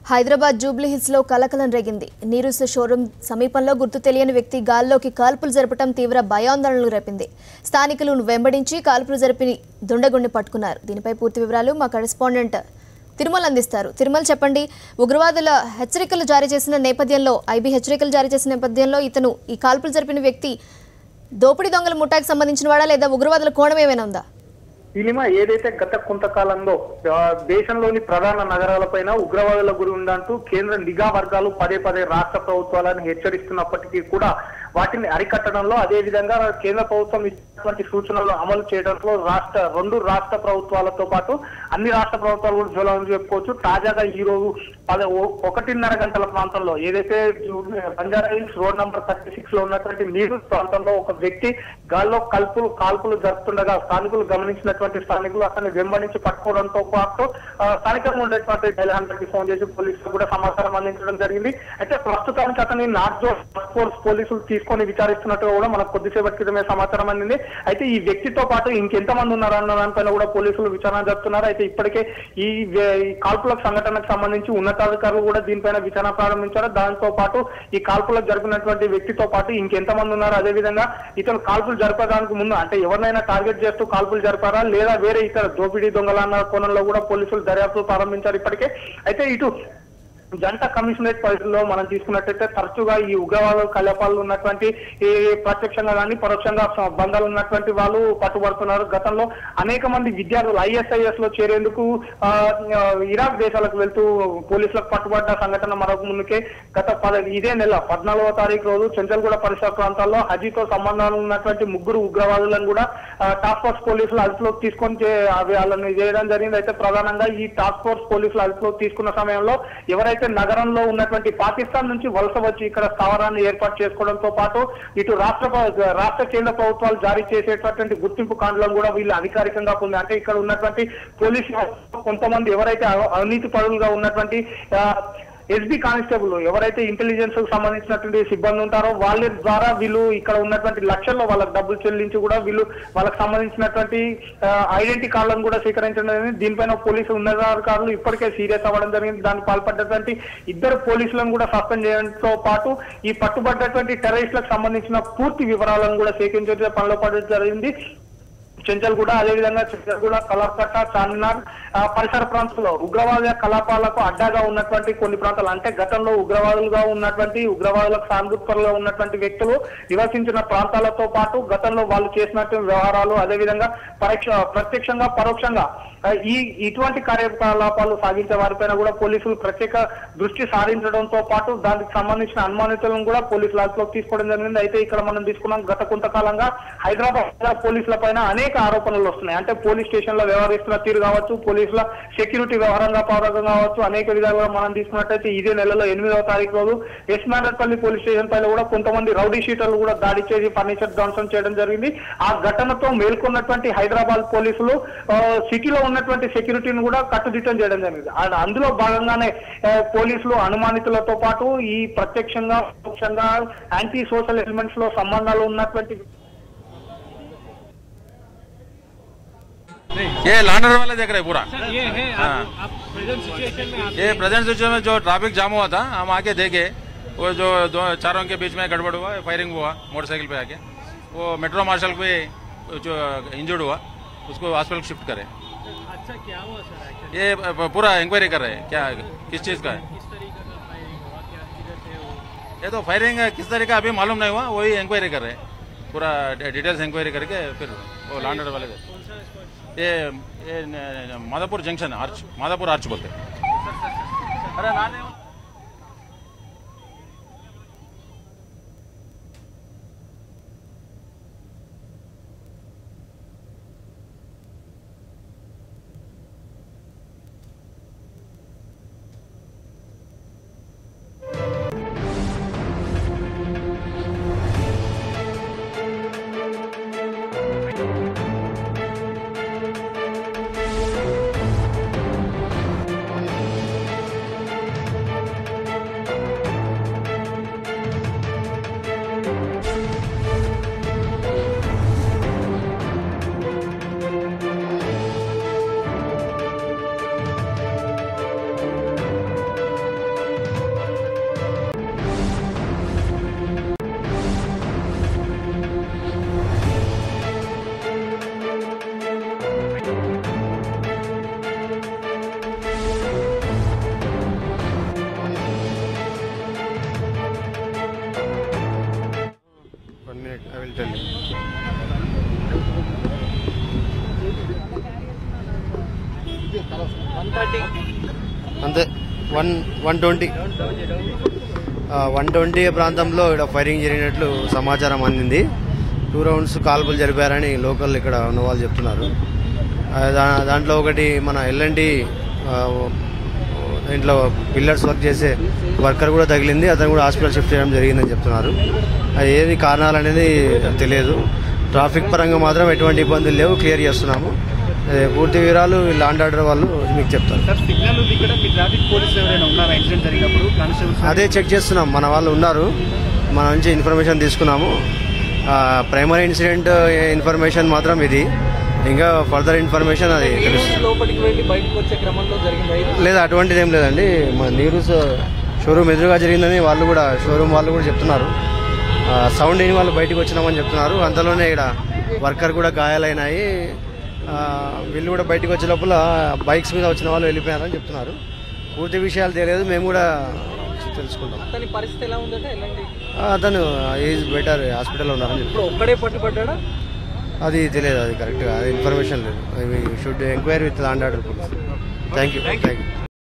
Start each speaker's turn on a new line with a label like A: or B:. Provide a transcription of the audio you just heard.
A: Hyderabad Jubilee hills లో కలకలం రేగింది. నీరుస్ షోరూం సమీపంలో గుర్తు తెలియని వ్యక్తి గాల్లోకి కాల్పులు జరపడం తీవ్ర భయాందోళనలు రేపింది. స్థానికులు వెంబడించి కాల్పులు జరిపి దుండగుణ్ణి పట్టుకున్నారు. దీనిపై పూర్తి వివరాలు మా కరెస్పాండెంట్ తిరుమల అందిస్తారు. తిరుమల చెప్పండి, ఉగ్రవాదుల హెచ్చరికలు జారీ చేసిన నేపథ్యంలో ఐబీ హెచ్చరికలు జారీ చేసిన నేపథ్యంలో ఇతను ఈ కాల్పులు జరిపిన వ్యక్తి దోపిడీ దొంగల ముఠాకి సంబంధించిన వాడా లేదా ఉగ్రవాదుల కోణం ఏమైనా ఉందా?
B: సినిమా ఏదైతే గత కొంతకాలంలో దేశంలోని ప్రధాన నగరాలపైన ఉగ్రవాదుల గురి ఉందంటూ కేంద్ర నిఘా వర్గాలు పదే పదే రాష్ట్ర ప్రభుత్వాలను హెచ్చరిస్తున్నప్పటికీ కూడా వాటిని అరికట్టడంలో అదే విధంగా కేంద్ర ప్రభుత్వం ఇచ్చినటువంటి సూచనలు అమలు చేయడంలో రెండు రాష్ట్ర ప్రభుత్వాలతో పాటు అన్ని రాష్ట్ర ప్రభుత్వాలు కూడా విఫలం చెప్పుకోవచ్చు. తాజాగా ఈ రోజు 1:30 గంటల ప్రాంతంలో ఏదైతే బంజారా హిల్స్ రోడ్ నంబర్ 36 లో ఉన్నటువంటి నీరు ప్రాంతంలో ఒక వ్యక్తి గాల్లో కాల్పులు జరుపుతుండగా స్థానికులు గమనించినటువంటి స్థానికులు అతన్ని వెంబడించి పట్టుకోవడంతో పాటు స్థానికంగా ఉండేటువంటి డైల్ హండ్రెడ్ కి ఫోన్ చేసి పోలీసులు కూడా సమాచారం అందించడం జరిగింది. అయితే ప్రస్తుతానికి అతన్ని నార్త్ జోన్ ఫోర్స్ పోలీసులు తీసుకొని విచారిస్తున్నట్టుగా కూడా మనకు కొద్దిసేపటి క్రితమే సమాచారం అందింది. అయితే ఈ వ్యక్తితో పాటు ఇంకెంతమంది ఉన్నారన్న దానిపైన కూడా పోలీసులు విచారణ జరుపుతున్నారు. అయితే ఇప్పటికే ఈ కాల్పుల సంఘటనకు సంబంధించి ఉన్నతాధికారులు కూడా దీనిపైన విచారణ ప్రారంభించారు. దాంతో పాటు ఈ కాల్పులకు జరిపినటువంటి వ్యక్తితో పాటు ఇంకెంతమంది ఉన్నారు, అదేవిధంగా ఇతను కాల్పులు జరపడానికి ముందు అంటే ఎవరినైనా టార్గెట్ చేస్తూ కాల్పులు జరిపారా లేదా వేరే ఇతర దోపిడీ దొంగల అన్న కోణంలో కూడా పోలీసులు దర్యాప్తు ప్రారంభించారు ఇప్పటికే. అయితే ఇటు జంట కమిషనరేట్ పరిధిలో మనం తీసుకున్నట్టయితే తరచుగా ఈ ఉగ్రవాద కలాపాలు ఉన్నటువంటి ఈ ప్రత్యక్షంగా కానీ పరోక్షంగా బంధాలు ఉన్నటువంటి వాళ్ళు పట్టుబడుతున్నారు. గతంలో అనేక మంది విద్యార్థులు ISIS లో చేరేందుకు ఇరాక్ దేశాలకు వెళ్తూ పోలీసులకు పట్టుబడ్డ సంఘటన మరొక ముందుకే ఇదే నెల 14వ తారీఖు రోజు చెంచల్గూడ పరిసర ప్రాంతాల్లో హజీతో సంబంధాలు ఉన్నటువంటి 3 ఉగ్రవాదులను కూడా టాస్క్ ఫోర్స్ పోలీసులు అదుపులోకి తీసుకొని వాళ్ళని చేయడం జరిగింది. అయితే ప్రధానంగా ఈ టాస్క్ ఫోర్స్ పోలీసులు అదుపులోకి తీసుకున్న సమయంలో ఎవరైతే నగరంలో ఉన్నటువంటి పాకిస్తాన్ నుంచి వలస వచ్చి ఇక్కడ స్థావరాన్ని ఏర్పాటు చేసుకోవడంతో పాటు ఇటు రాష్ట్ర కేంద్ర ప్రభుత్వాలు జారీ చేసేటటువంటి గుర్తింపు కార్డులను కూడా వీళ్ళు అధికారికంగా పొంది అంటే ఇక్కడ ఉన్నటువంటి పోలీసు కొంతమంది ఎవరైతే అవినీతి పరులుగా ఉన్నటువంటి SB కానిస్టేబుల్ ఎవరైతే ఇంటెలిజెన్స్ కు సంబంధించినటువంటి సిబ్బంది ఉంటారో వాళ్ళ ద్వారా వీళ్ళు ఇక్కడ ఉన్నటువంటి లక్షల్లో వాళ్ళకి డబ్బులు చెల్లించి కూడా వీళ్ళు వాళ్ళకి సంబంధించినటువంటి ఐడెంటిటీ కార్డులను కూడా స్వీకరించడం జరిగింది. దీనిపైన పోలీసు ఉన్నతాధికారులు ఇప్పటికే సీరియస్ అవ్వడం జరిగింది. దానికి పాల్పడ్డటువంటి 2 పోలీసులను కూడా సస్పెండ్ చేయడంతో పాటు ఈ పట్టుబడ్డటువంటి టెర్రరిస్టులకు సంబంధించిన పూర్తి వివరాలను కూడా సేకరించే పనిలో పడడం జరిగింది. చెంచల్గూడ అదేవిధంగా చెంచల్గూడ కలర్కట్ట చార్మినార్ పరిసర ప్రాంతాల్లో ఉగ్రవాద కలాపాలకు అడ్డాగా ఉన్నటువంటి కొన్ని ప్రాంతాలు అంటే గతంలో ఉగ్రవాదులుగా ఉన్నటువంటి ఉగ్రవాదులకు సానుభూతిపరులుగా ఉన్నటువంటి వ్యక్తులు నివసించిన ప్రాంతాలతో పాటు గతంలో వాళ్ళు చేసినటువంటి వ్యవహారాలు అదేవిధంగా ప్రత్యక్షంగా పరోక్షంగా ఇటువంటి కార్యకలాపాలు సాగించే వారిపైన కూడా పోలీసులు ప్రత్యేక దృష్టి సారించడంతో పాటు దానికి సంబంధించిన అనుమానితులను కూడా పోలీసులు అదుపులోకి తీసుకోవడం జరిగింది. అయితే ఇక్కడ మనం తీసుకున్నాం గత కొంతకాలంగా హైదరాబాద్ పోలీసుల పైన అనేక ఆరోపణలు వస్తున్నాయి. అంటే పోలీస్ స్టేషన్ లో వ్యవహరిస్తున్న తీరు కావచ్చు, పోలీసుల సెక్యూరిటీ వ్యవహారంగా పౌరంగా కావచ్చు, అనేక విధాలుగా మనం తీసుకున్నట్టయితే ఇదే నెలలో 8వ తారీఖు రోజు ఎస్మారెడ్డిపల్లి పోలీస్ స్టేషన్ పైన కూడా కొంతమంది రౌడీ షీటర్లు కూడా దాడి చేసి ఫర్నిచర్ ధ్వంసం చేయడం జరిగింది. ఆ ఘటనతో మేల్కొన్నటువంటి హైదరాబాద్ పోలీసులు సిటీలో ఉన్నటువంటి సెక్యూరిటీని కూడా కట్టుదిట్టం చేయడం జరిగింది. అందులో భాగంగానే పోలీసులు అనుమానితులతో పాటు ఈ ప్రత్యక్షంగా పరోక్షంగా యాంటీ సోషల్ ఎలిమెంట్స్ లో సంబంధాలు ఉన్నటువంటి
C: ये लैंडर वाले देख रहे पूरा
D: सर, ये है आप प्रेजेंट सिचुएशन में
C: ये प्रेजेंट सिचुएशन में जो ट्रैफिक जाम हुआ था हम आके देखे वो जो चारों के बीच में गड़बड़ हुआ फायरिंग हुआ मोटरसाइकिल पे आके वो मेट्रो मार्शल को जो इंजर्ड हुआ उसको हॉस्पिटल शिफ्ट करे।
D: अच्छा क्या हुआ सर?
C: ये पूरा इंक्वायरी कर रहे हैं क्या किस चीज़ का है,
D: किस तरीके का फायरिंग हुआ, क्या किधर से हुआ?
C: ये तो फायरिंग किस तरीके अभी मालूम नहीं हुआ, वही इंक्वायरी कर रहे हैं पूरा डिटेल्स इंक्वायरी करके फिर वो लैंडर वाले
D: कौन सा स्पॉट?
C: ये माधापुर जंक्शन माधापुर आर्च बोलते हैं। अरे नाने
E: అంతే 120 ప్రాంతంలో ఇక్కడ ఫైరింగ్ జరిగినట్లు సమాచారం అందింది. 2 రౌండ్స్ కాల్పులు జరిపారని లోకల్ ఇక్కడ ఉన్న వాళ్ళు చెప్తున్నారు. దాంట్లో ఒకటి మన ఎల్ఎన్టీ ఇంట్లో పిల్లర్స్ వర్క్ చేసే వర్కర్ కూడా తగిలింది. అతను కూడా హాస్పిటల్ షిఫ్ట్ చేయడం జరిగిందని చెప్తున్నారు. అది ఏది కారణాలు అనేది తెలియదు. ట్రాఫిక్ పరంగా మాత్రం ఎటువంటి ఇబ్బందులు లేవు, క్లియర్ చేస్తున్నాము. పూర్తి వివరాలు లా అండ్ ఆర్డర్ వాళ్ళు మీకు చెప్తారు. అదే చెక్ చేస్తున్నాం, మన వాళ్ళు ఉన్నారు, మన నుంచి ఇన్ఫర్మేషన్ తీసుకున్నాము. ప్రైమరీ ఇన్సిడెంట్ ఇన్ఫర్మేషన్ మాత్రం ఇది, ఇంకా ఫర్దర్ ఇన్ఫర్మేషన్ అది తెలుస్తుంది. లేదా అటువంటిది ఏం లేదండి. మన నీరు షోరూమ్ ఎదురుగా జరిగిందని వాళ్ళు కూడా షోరూమ్ వాళ్ళు కూడా చెప్తున్నారు. సౌండ్ అయిన వాళ్ళు బయటకు వచ్చినామని చెప్తున్నారు. అంతలోనే ఇక్కడ వర్కర్ కూడా గాయాలైనాయి. వీళ్ళు కూడా బయటకు వచ్చే లోపల బైక్స్ మీద వచ్చిన వాళ్ళు వెళ్ళిపోయారని చెప్తున్నారు. పూర్తి విషయాలు తెలియదు, మేము కూడా తెలుసుకుంటాం. అతను ఈజ్ బెటర్, హాస్పిటల్లో ఉన్నారని చెప్తారు. అది తెలియదు, అది కరెక్ట్గా అది ఇన్ఫర్మేషన్ లేదు. We should enquiry with law and order police. Thank you.